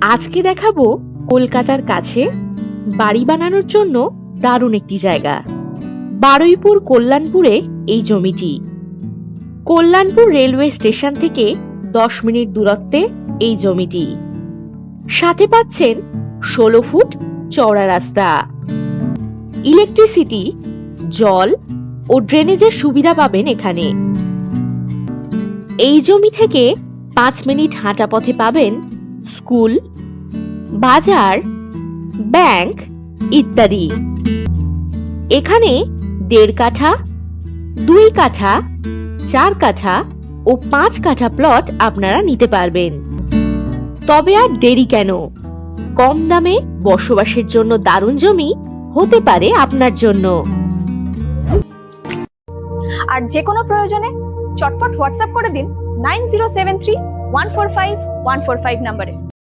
আজকে দেখাবো কলকাতার কাছে বাড়ি বানানোর জন্য দারুণ একটি জায়গা। বারুইপুর কল্যাণপুরে এই জমিটি। কল্যাণপুর রেলওয়ে স্টেশন থেকে 10 মিনিট দূরত্বে এই জমিটি। সাথে পাচ্ছেন 16 ফুট চওড়া রাস্তা, ইলেকট্রিসিটি, জল ও ড্রেনেজের সুবিধা পাবেন এখানে। এই জমি থেকে 5 মিনিট হাঁটা পথে পাবেন স্কুল, বাজার, ব্যাংক ইত্যাদি। এখানে 1.5 কাঠা, 2 কাঠা, 4 কাঠা ও 5 কাঠা প্লট আপনারা নিতে পারবেন। তবে আর দেরি কেন? কম দামে বসবাসের জন্য দারুণ জমি হতে পারে আপনার জন্য। আর যে কোনো প্রয়োজনে চটপট হোয়াটসঅ্যাপ করে দিন 9073145145 নম্বরে।